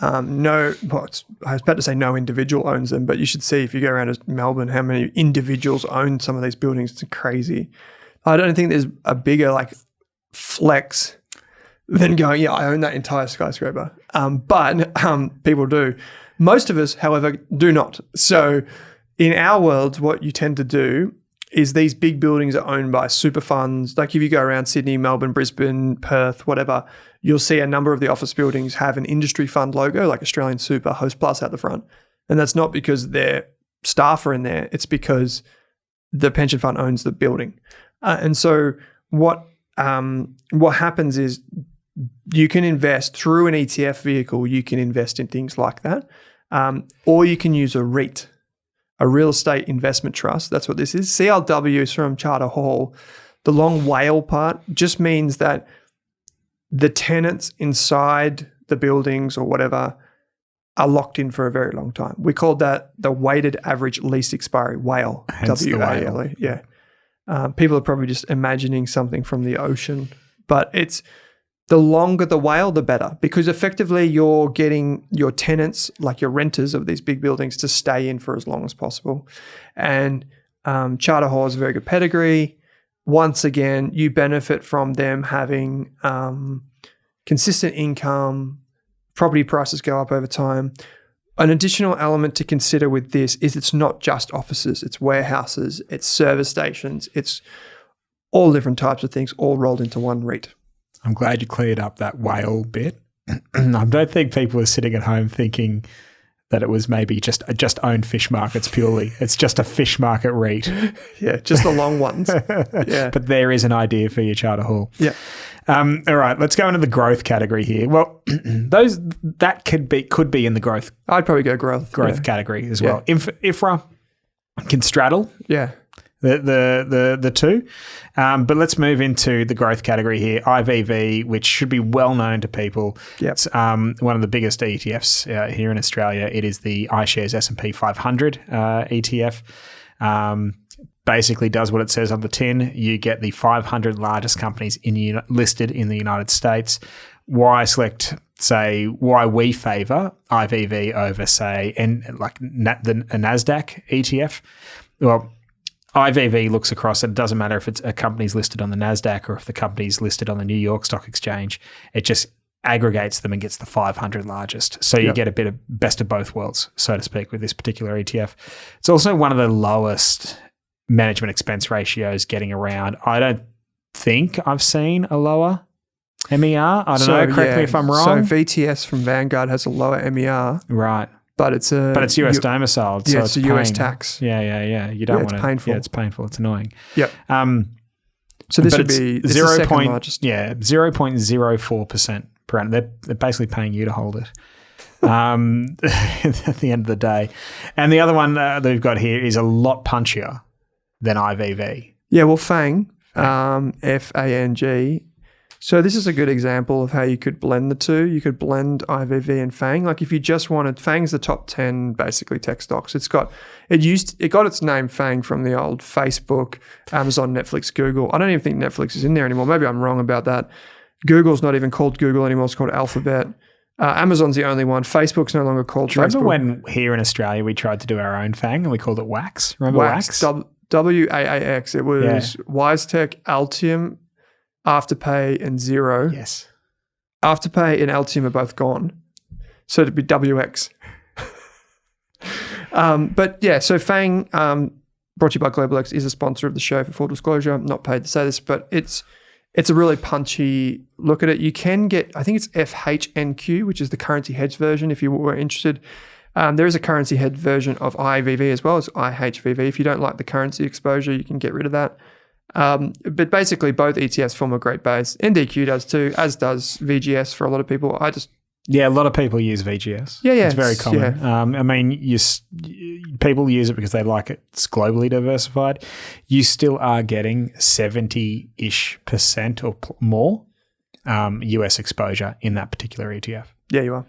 I was about to say no individual owns them, but you should see if you go around Melbourne how many individuals own some of these buildings. It's crazy. I don't think there's a bigger flex than going, yeah, I own that entire skyscraper. But people do. Most of us, however, do not. So in our world, what you tend to do is these big buildings are owned by super funds. Like if you go around Sydney, Melbourne, Brisbane, Perth, whatever, you'll see a number of the office buildings have an industry fund logo like Australian Super, Hostplus out the front. And that's not because their staff are in there. It's because the pension fund owns the building. And so what happens is you can invest through an ETF vehicle. You can invest in things like that. Or you can use a REIT, a real estate investment trust. That's what this is. CLW is from Charter Hall. The long whale part just means that the tenants inside the buildings or whatever are locked in for a very long time. We called that the weighted average lease expiry, whale, W-A-L-E. Yeah. People are probably just imagining something from the ocean, but it's the longer the whale, the better, because effectively you're getting your tenants, like your renters of these big buildings, to stay in for as long as possible. And Charter Hall has a very good pedigree. Once again, you benefit from them having consistent income, property prices go up over time. An additional element to consider with this is it's not just offices, it's warehouses, it's service stations, it's all different types of things all rolled into one REIT. I'm glad you cleared up that whale bit. I don't think people are sitting at home thinking that it was maybe just owned fish markets purely. It's just a fish market REIT. Yeah, just the long ones. Yeah. But there is an idea for your Charter Hall. Yeah. All right, let's go into the growth category here. Well, that could be in the growth. I'd probably go growth category as well. IFRA can straddle. Yeah. The two. But let's move into the growth category here. IVV, which should be well known to people. Yep. It's one of the biggest ETFs here in Australia. It is the iShares S&P 500 ETF. Basically does what it says on the tin. You get the 500 largest companies listed in the United States. Why we favour IVV over, say, a NASDAQ ETF? Well, IVV looks across it. It doesn't matter if it's a company's listed on the NASDAQ or if the company's listed on the New York Stock Exchange. It just aggregates them and gets the 500 largest. So you get a bit of best of both worlds, so to speak, with this particular ETF. It's also one of the lowest management expense ratios getting around. I don't think I've seen a lower MER. I don't know. Correct me if I'm wrong. So VTS from Vanguard has a lower MER. Right. But it's US domiciled. Yeah, so it's a US tax. Yeah. You don't want to. It's painful. Yeah, it's painful. It's annoying. Yep. So this would be the second largest. Yeah, 0.04% per annum. They're basically paying you to hold it. At the end of the day. And the other one that we've got here is a lot punchier than IVV. Yeah, well, FANG, FANG. So this is a good example of how you could blend the two. You could blend IVV and FANG. Like if you just wanted, FANG's the top 10 basically tech stocks. It got its name FANG from the old Facebook, Amazon, Netflix, Google. I don't even think Netflix is in there anymore. Maybe I'm wrong about that. Google's not even called Google anymore. It's called Alphabet. Amazon's the only one. Facebook's no longer called Facebook. Remember when here in Australia we tried to do our own FANG and we called it WAX? Remember WAX? WAAX. It was WiseTech, Altium, Afterpay, and Xero. Yes. Afterpay and Altium are both gone. So it'd be WX. But yeah, so FANG, brought to you by GlobalX, is a sponsor of the show for full disclosure. I'm not paid to say this, but it's a really punchy look at it. You can get, I think it's FHNQ, which is the currency hedge version if you were interested. There is a currency hedge version of IVV as well as IHVV. If you don't like the currency exposure, you can get rid of that. But basically, both ETFs form a great base. NDQ does too, as does VGS for a lot of people. A lot of people use VGS. Yeah, it's very common. Yeah. I mean, people use it because they like it. It's globally diversified. You still are getting 70-ish% or more US exposure in that particular ETF. Yeah, you are.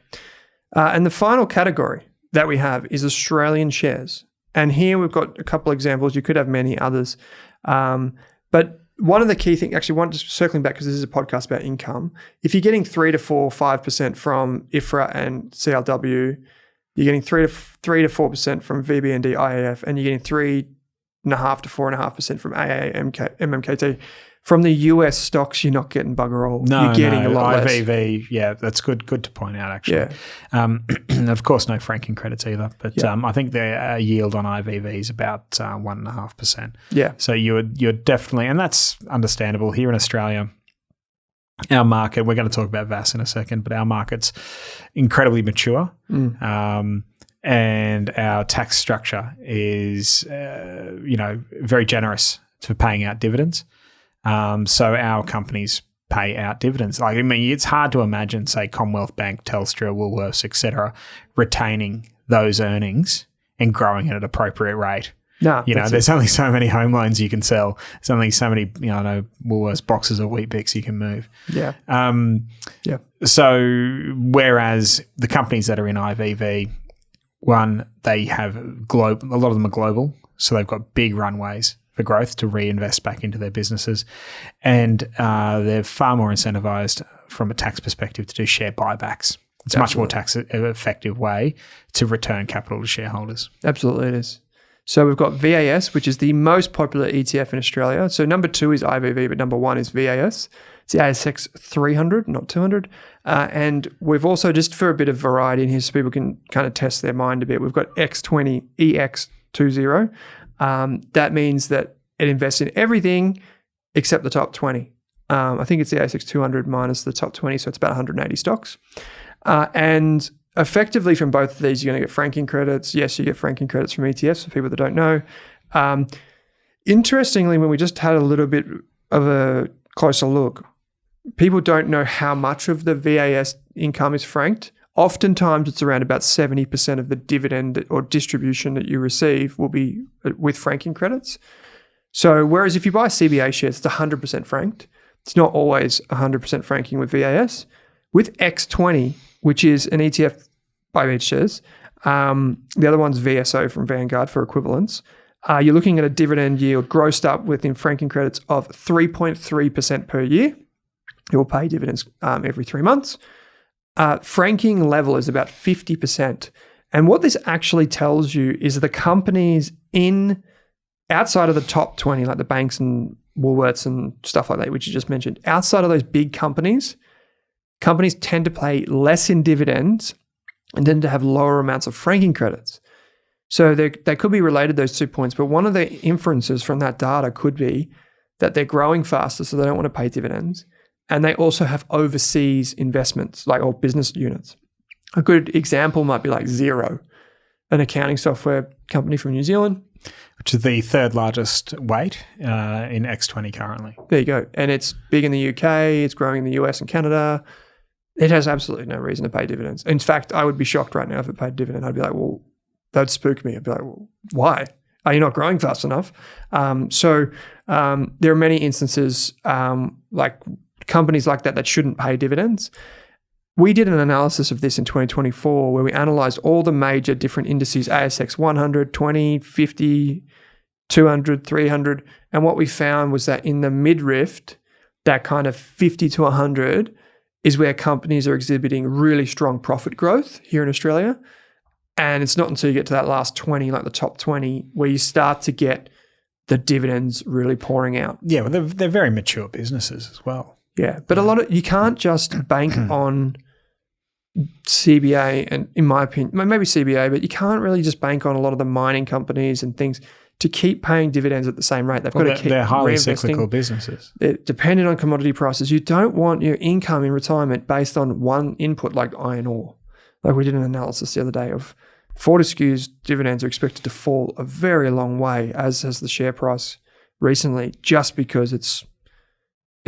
And the final category that we have is Australian shares. And here we've got a couple examples. You could have many others. But one of the key things, actually, just circling back because this is a podcast about income. If you're getting 3 to 5% from IFRA and CLW, you're getting 3 to 4% from VBND IAF, and you're getting 3.5 to 4.5% from AA MMKT. From the US stocks, you're not getting bugger all. You're getting a lot IVV, less. Yeah, that's good to point out, actually. Yeah. Of course, no franking credits either. But I think the yield on IVV is about 1.5%. Yeah. So you're definitely, and that's understandable. Here in Australia, our market, we're going to talk about VAS in a second, but our market's incredibly mature. And our tax structure is, very generous for paying out dividends. So our companies pay out dividends. Like, I mean, it's hard to imagine, say, Commonwealth Bank, Telstra, Woolworths, etc., retaining those earnings and growing at an appropriate rate. No, there's only so many home loans you can sell. There's only so many, Woolworths boxes of Weet-Bix you can move. Yeah. So whereas the companies that are in IVV, one, they have a lot of them are global, so they've got big runways for growth to reinvest back into their businesses. And they're far more incentivized from a tax perspective to do share buybacks. It's a much more tax effective way to return capital to shareholders. Absolutely it is. So we've got VAS, which is the most popular ETF in Australia. So number 2 is IVV, but number 1 is VAS. It's the ASX 300, not 200. And we've also, just for a bit of variety in here so people can kind of test their mind a bit, we've got X20, EX20. That means that it invests in everything except the top 20. I think it's the ASX 200 minus the top 20, so it's about 180 stocks. And effectively from both of these, you're going to get franking credits. Yes, you get franking credits from ETFs for people that don't know. Interestingly, when we just had a little bit of a closer look, people don't know how much of the VAS income is franked. Oftentimes, it's around about 70% of the dividend or distribution that you receive will be with franking credits. So whereas if you buy CBA shares, it's 100% franked. It's not always 100% franking with VAS. With X20, which is an ETF by each shares, the other one's VSO from Vanguard for equivalence, you're looking at a dividend yield grossed up within franking credits of 3.3% per year. It will pay dividends every 3 months. Franking level is about 50%. And what this actually tells you is the companies in outside of the top 20, like the banks and Woolworths and stuff like that, which you just mentioned, outside of those big companies tend to pay less in dividends and tend to have lower amounts of franking credits. So they could be related, those 2 points, but one of the inferences from that data could be that they're growing faster, so they don't want to pay dividends. And they also have overseas investments, like, or business units. A good example might be like Xero, an accounting software company from New Zealand. Which is the third largest weight in X20 currently. There you go. And it's big in the UK, it's growing in the US and Canada. It has absolutely no reason to pay dividends. In fact, I would be shocked right now if it paid dividend. I'd be like, well, that'd spook me. I'd be like, well, why? Are you not growing fast enough? So there are many instances like companies like that shouldn't pay dividends. We did an analysis of this in 2024 where we analyzed all the major different indices, ASX 100, 20, 50, 200, 300. And what we found was that in the mid-rift, that kind of 50 to 100 is where companies are exhibiting really strong profit growth here in Australia. And it's not until you get to that last 20, like the top 20, where you start to get the dividends really pouring out. Yeah, well, they're very mature businesses as well. Yeah, but a lot of, you can't just bank on CBA, and in my opinion, maybe CBA, but you can't really just bank on a lot of the mining companies and things to keep paying dividends at the same rate. They've got to keep they're highly reinvesting. cyclical businesses. They're dependent on commodity prices. You don't want your income in retirement based on one input like iron ore. Like we did an analysis the other day of Fortescue's dividends are expected to fall a very long way, as has the share price recently, just because it's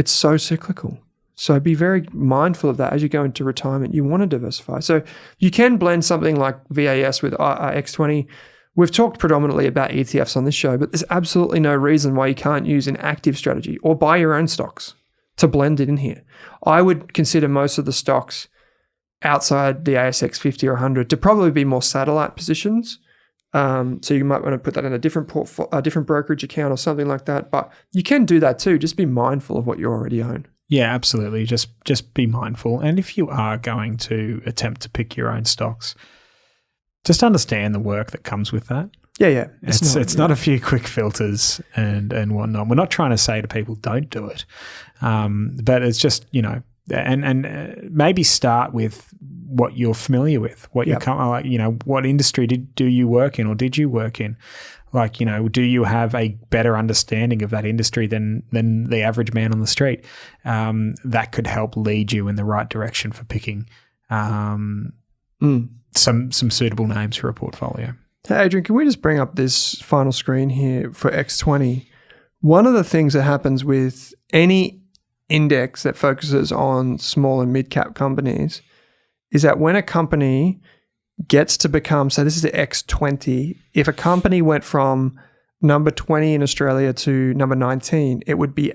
so cyclical. So be very mindful of that as you go into retirement. You want to diversify. So you can blend something like VAS with X20. We've talked predominantly about ETFs on this show, but there's absolutely no reason why you can't use an active strategy or buy your own stocks to blend it in here. I would consider most of the stocks outside the ASX 50 or 100 to probably be more satellite positions. So you might want to put that in a different brokerage account or something like that. But you can do that too. Just be mindful of what you already own. Yeah, absolutely. Just be mindful. And if you are going to attempt to pick your own stocks, just understand the work that comes with that. Yeah. It's not a few quick filters and whatnot. We're not trying to say to people, don't do it. But it's just, and maybe start with what you're familiar with, what you're like, what industry do you work in or did you work in? Like, do you have a better understanding of that industry than the average man on the street? That could help lead you in the right direction for picking some suitable names for a portfolio. Hey, Adrian, can we just bring up this final screen here for X20? One of the things that happens with any index that focuses on small and mid-cap companies is that when a company gets to become, so this is the X20, if a company went from number 20 in Australia to number 19, it would be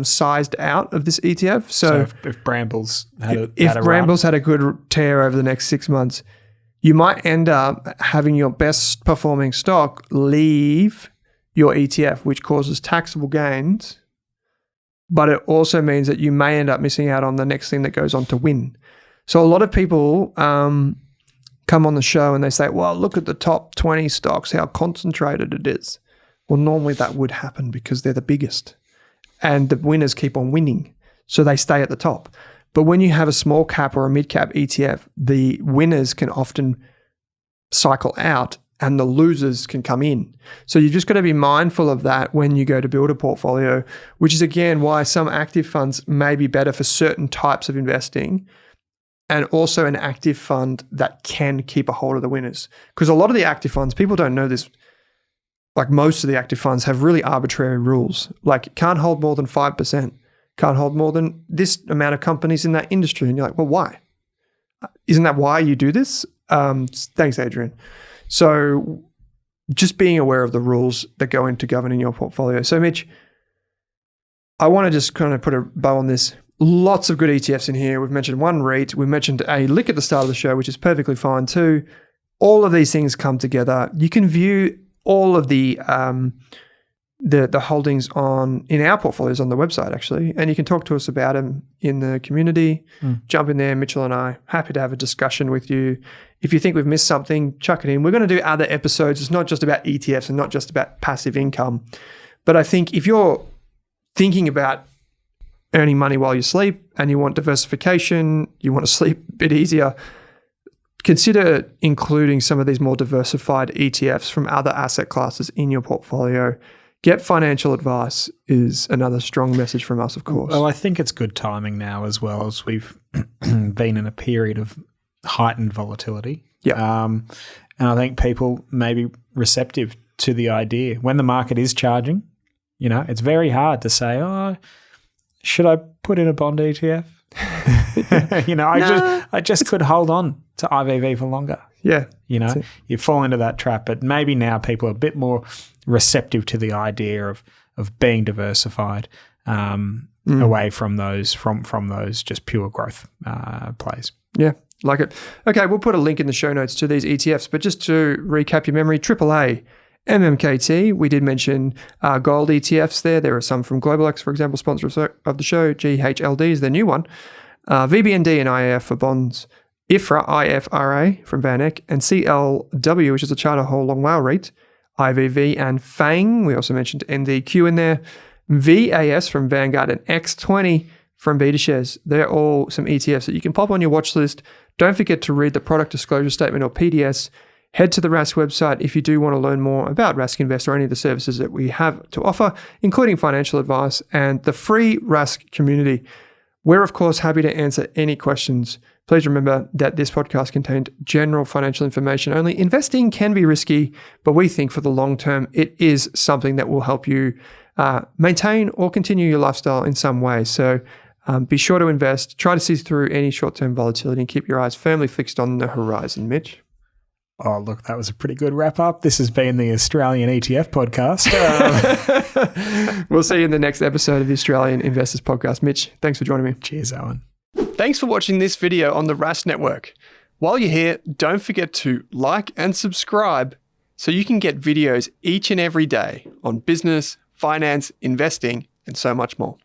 sized out of this ETF. So if Brambles had had a good tear over the next 6 months, you might end up having your best performing stock leave your ETF, which causes taxable gains. But it also means that you may end up missing out on the next thing that goes on to win. So a lot of people come on the show and they say, well, look at the top 20 stocks, how concentrated it is. Well, normally that would happen because they're the biggest and the winners keep on winning. So they stay at the top. But when you have a small cap or a mid cap ETF, the winners can often cycle out and the losers can come in. So you've just got to be mindful of that when you go to build a portfolio, which is again why some active funds may be better for certain types of investing, and also an active fund that can keep a hold of the winners. Because a lot of the active funds, people don't know this, like most of the active funds have really arbitrary rules. Like can't hold more than 5%, can't hold more than this amount of companies in that industry. And you're like, well, why? Isn't that why you do this? Thanks, Adrian. So just being aware of the rules that go into governing your portfolio. So Mitch, I want to just kind of put a bow on this. Lots of good ETFs in here. We've mentioned one REIT. We mentioned a LIC at the start of the show, which is perfectly fine too. All of these things come together. You can view all of the the holdings in our portfolios on the website, actually. And you can talk to us about them in the community. Jump in there, Mitchell and I. Happy to have a discussion with you. If you think we've missed something, chuck it in. We're going to do other episodes. It's not just about ETFs and not just about passive income. But I think if you're thinking about earning money while you sleep and you want diversification, you want to sleep a bit easier, consider including some of these more diversified ETFs from other asset classes in your portfolio. Get financial advice is another strong message from us, of course. Well, I think it's good timing now as well, as we've been in a period of heightened volatility. Yeah. And I think people may be receptive to the idea. When the market is charging, it's very hard to say, oh, should I put in a bond ETF? I just could hold on to IVV for longer. Yeah. You fall into that trap. But maybe now people are a bit more receptive to the idea of being diversified away from those just pure growth plays. Yeah, like it. Okay, we'll put a link in the show notes to these ETFs. But just to recap your memory, AAA, MMKT, we did mention gold ETFs there. There are some from GlobalX, for example, sponsor of the show. GHLD is their new one. VBND and IAF for bonds. IFRA, IFRA from Van Eck. And CLW, which is a Charter Hall Long WHAL REIT. IVV and FANG. We also mentioned NDQ in there. VAS from Vanguard and X20 from BetaShares. They're all some ETFs that you can pop on your watch list. Don't forget to read the product disclosure statement or PDS. Head to the Rask website if you do want to learn more about Rask Invest or any of the services that we have to offer, including financial advice and the free Rask community. We're, of course, happy to answer any questions. Please remember that this podcast contained general financial information only. Investing can be risky, but we think for the long term, it is something that will help you maintain or continue your lifestyle in some way. So be sure to invest. Try to see through any short-term volatility and keep your eyes firmly fixed on the horizon, Mitch. Oh, look, that was a pretty good wrap-up. This has been the Australian ETF podcast. We'll see you in the next episode of the Australian Investors Podcast. Mitch, thanks for joining me. Cheers, Owen. Thanks for watching this video on the Rask Network. While you're here, don't forget to like and subscribe so you can get videos each and every day on business, finance, investing, and so much more.